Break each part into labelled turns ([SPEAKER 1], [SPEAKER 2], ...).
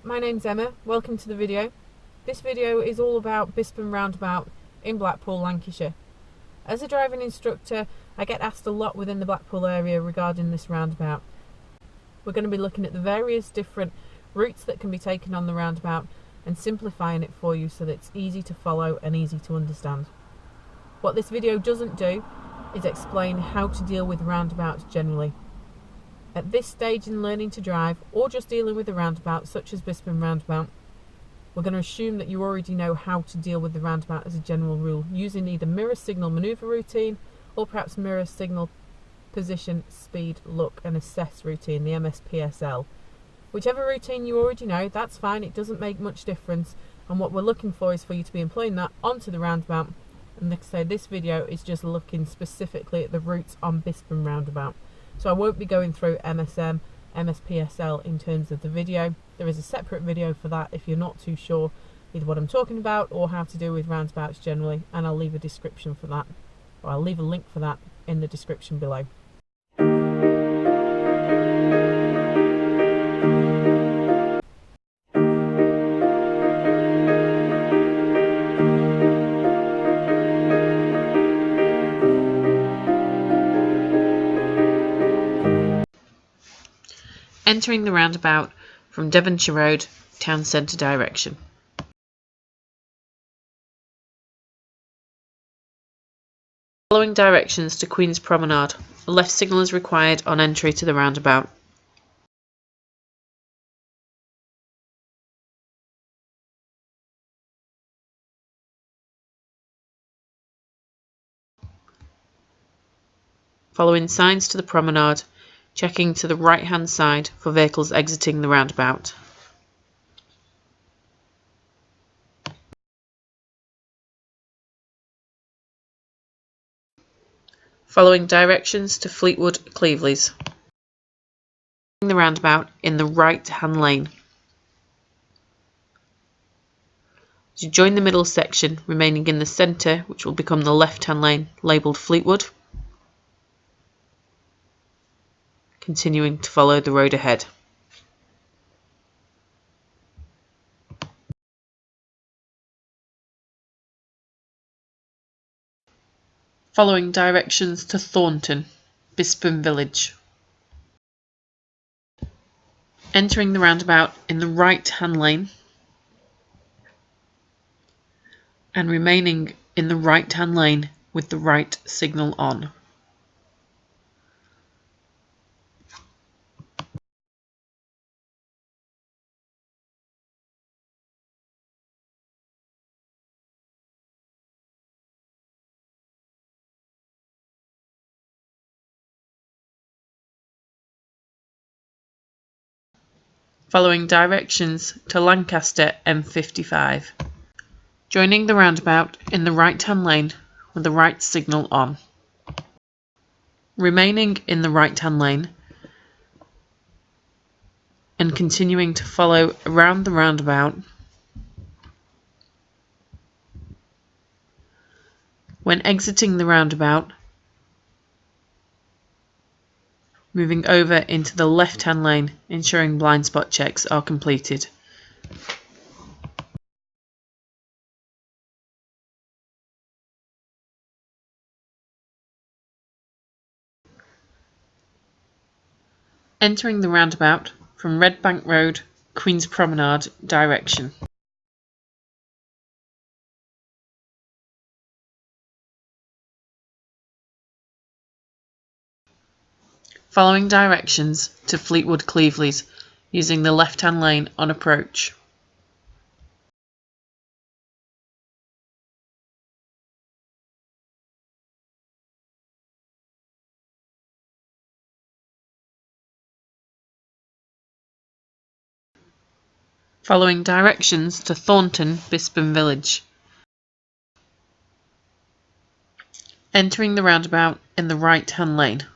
[SPEAKER 1] my name's Emma, welcome to the video. This video is all about Bispham Roundabout in Blackpool, Lancashire. As a driving instructor, I get asked a lot within the Blackpool area regarding this roundabout. We're going to be looking at the various different routes that can be taken on the roundabout and simplifying it for you so that it's easy to follow and easy to understand. What this video doesn't do is explain how to deal with roundabouts generally. At this stage in learning to drive, or just dealing with a roundabout such as Bispham Roundabout, we're going to assume that you already know how to deal with the roundabout as a general rule, using either mirror signal manoeuvre routine or perhaps mirror signal position, speed, look and assess routine, the MSPSL. Whichever routine you already know, that's fine, it doesn't make much difference, and what we're looking for is for you to be employing that onto the roundabout. And like I say, this video is just looking specifically at the routes on Bispham Roundabout. So I won't be going through MSM, MSPSL in terms of the video. There is a separate video for that if you're not too sure either what I'm talking about or how to deal with roundabouts generally, and I'll leave a description for that, or I'll leave a link for that in the description below. Entering the roundabout from Devonshire Road, town centre direction. Following directions to Queen's Promenade. A left signal is required on entry to the roundabout. Following signs to the promenade, checking to the right hand side for vehicles exiting the roundabout. Following directions to Fleetwood Cleveleys. The roundabout in the right hand lane. To join the middle section, remaining in the centre, which will become the left hand lane, labelled Fleetwood. Continuing to follow the road ahead. Following directions to Thornton, Bisping Village. Entering the roundabout in the right hand lane and remaining in the right hand lane with the right signal on. Following directions to Lancaster M55. Joining the roundabout in the right hand lane with the right signal on. Remaining in the right hand lane and continuing to follow around the roundabout. When exiting the roundabout, moving over into the left hand lane, ensuring blind spot checks are completed. Entering the roundabout from Red Bank Road, Queen's Promenade direction. Following directions to Fleetwood Cleveleys, using the left hand lane on approach. Following directions to Thornton, Bisping Village. Entering the roundabout in the right hand lane.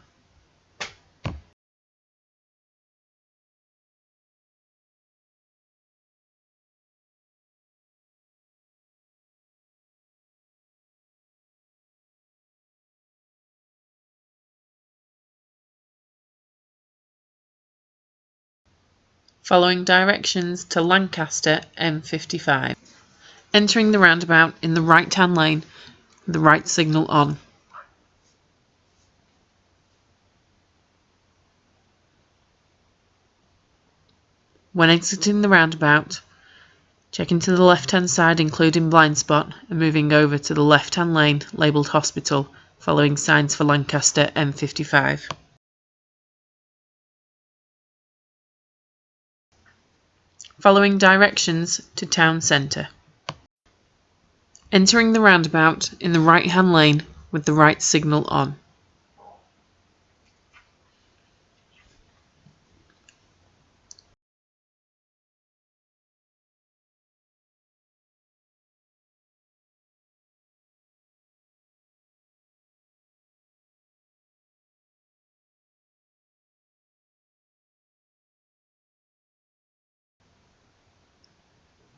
[SPEAKER 1] Following directions to Lancaster M55. Entering the roundabout in the right-hand lane with the right signal on. When exiting the roundabout, checking to the left-hand side including blind spot and moving over to the left-hand lane labelled Hospital, following signs for Lancaster M55. Following directions to Town Centre. Entering the roundabout in the right-hand lane with the right signal on.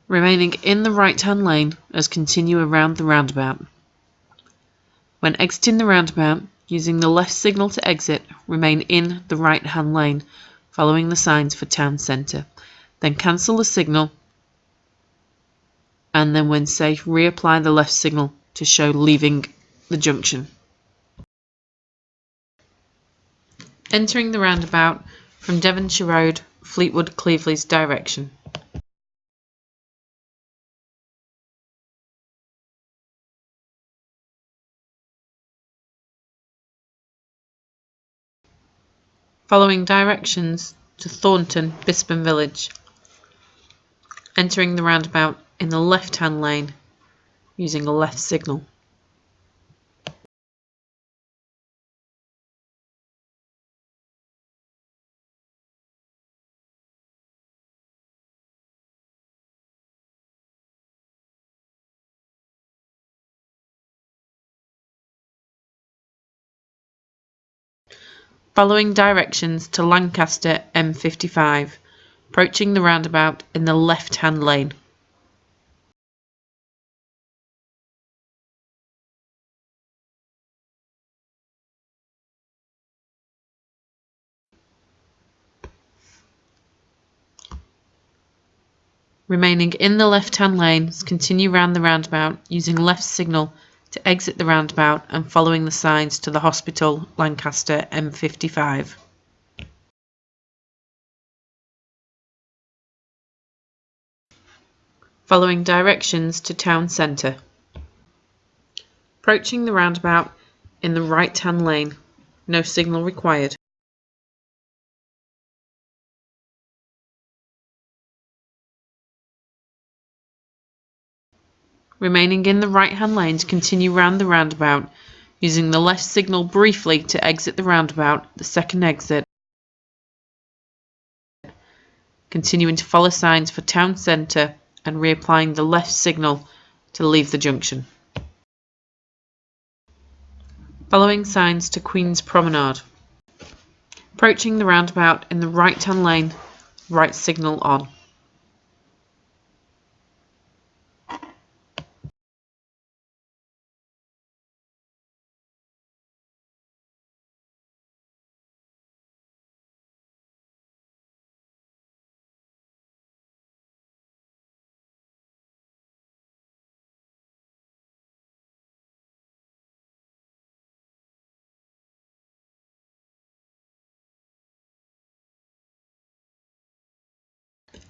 [SPEAKER 1] Remaining in the right-hand lane as continue around the roundabout. When exiting the roundabout, using the left signal to exit, remain in the right-hand lane, following the signs for Town Centre. Then cancel the signal, and then when safe, reapply the left signal to show leaving the junction. Entering the roundabout from Devonshire Road, Fleetwood Cleveleys direction. Following directions to Thornton, Bispham Village. Entering the roundabout in the left-hand lane using a left signal. Following directions to Lancaster M55, approaching the roundabout in the left-hand lane. Remaining in the left-hand lane, continue round the roundabout using left signal to exit the roundabout and following the signs to the Hospital, Lancaster M55. Following directions to Town Centre. Approaching the roundabout in the right-hand lane, no signal required. Remaining in the right-hand lane to continue round the roundabout, using the left signal briefly to exit the roundabout, the second exit. Continuing to follow signs for Town Centre and reapplying the left signal to leave the junction. Following signs to Queen's Promenade. Approaching the roundabout in the right-hand lane, right signal on.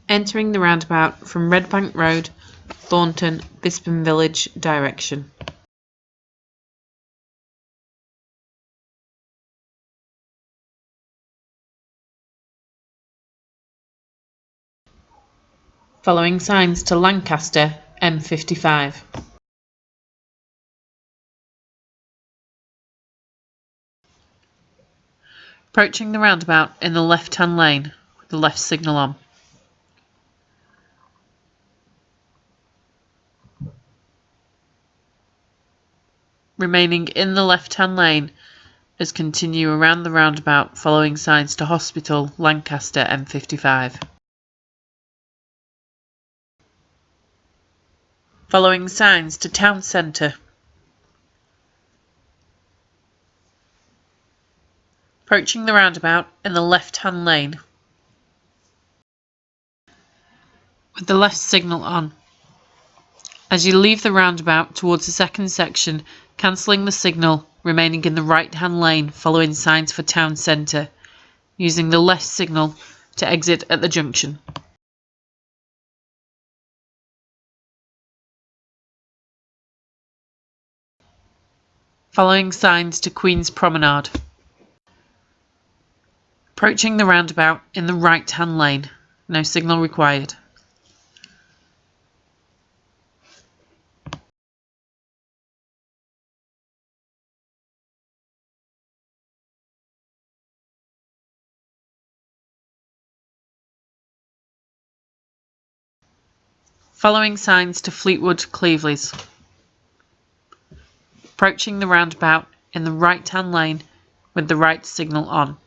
[SPEAKER 1] Entering the roundabout from Redbank Road, Thornton, Bispham Village direction. Following signs to Lancaster M55. Approaching the roundabout in the left-hand lane with the left signal on. Remaining in the left-hand lane as continue around the roundabout following signs to Hospital, Lancaster M55. Following signs to Town Centre. Approaching the roundabout in the left-hand lane.
[SPEAKER 2] with the left signal on. As you leave the roundabout towards the second section, cancelling the signal, remaining in the right-hand lane following signs for town centre, using the left signal to exit at the junction. Following signs to Queen's Promenade. Approaching the roundabout in the right-hand lane, no signal required. Following signs to Fleetwood Cleveleys. Approaching the roundabout in the right-hand lane with the right signal on.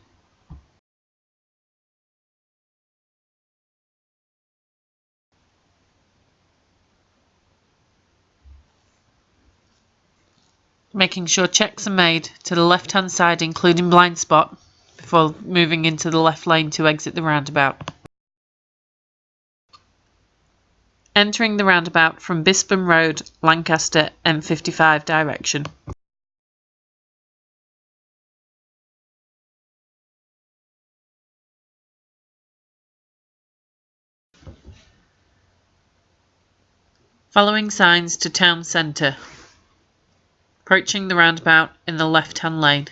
[SPEAKER 2] Making sure checks are made to the left-hand side, including blind spot, before moving into the left lane to exit the roundabout. Entering the roundabout from Bispham Road, Lancaster M55 direction. Following signs to town centre. Approaching the roundabout in the left-hand lane,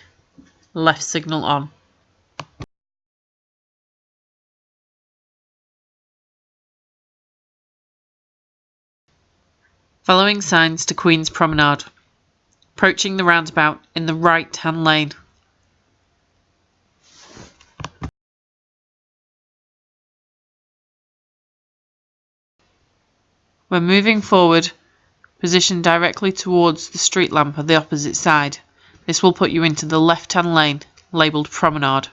[SPEAKER 2] left signal on. Following signs to Queen's Promenade. Approaching the roundabout in the right-hand lane. When moving forward, position directly towards the street lamp on the opposite side. This will put you into the left-hand lane, labelled Promenade.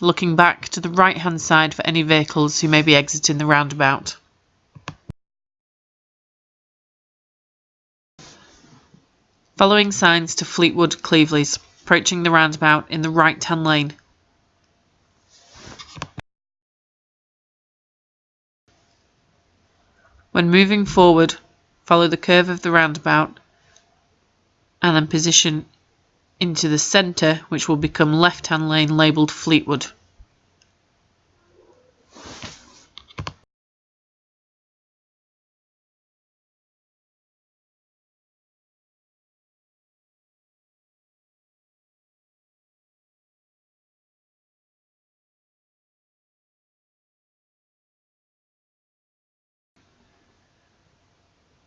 [SPEAKER 2] Looking back to the right-hand side for any vehicles who may be exiting the roundabout. Following signs to Fleetwood Cleveleys, approaching the roundabout in the right-hand lane. When moving forward, follow the curve of the roundabout and then position into the centre, which will become left-hand lane labelled Fleetwood.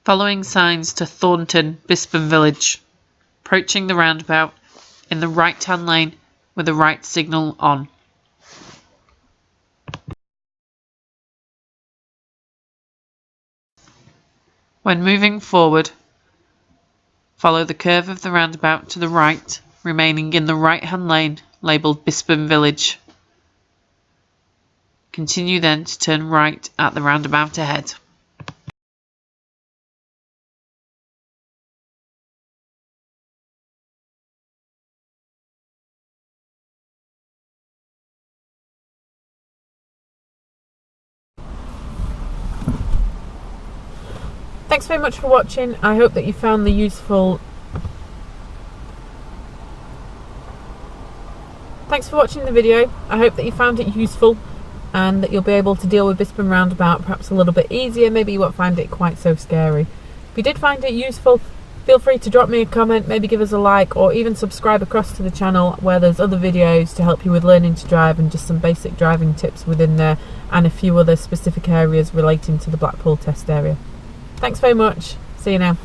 [SPEAKER 2] Following signs to Thornton, Bisping Village. Approaching the roundabout in the right-hand lane with the right signal on. When moving forward, follow the curve of the roundabout to the right, remaining in the right-hand lane labelled Bispham Village. Continue then to turn right at the roundabout ahead.
[SPEAKER 1] Thanks very much for watching. I hope that you found the Thanks for watching the video. I hope that you found it useful and that you'll be able to deal with Bispham Roundabout perhaps a little bit easier. Maybe you won't find it quite so scary. If you did find it useful, feel free to drop me a comment, maybe give us a like, or even subscribe across to the channel where there's other videos to help you with learning to drive and just some basic driving tips within there, and a few other specific areas relating to the Blackpool test area. Thanks very much. See you now.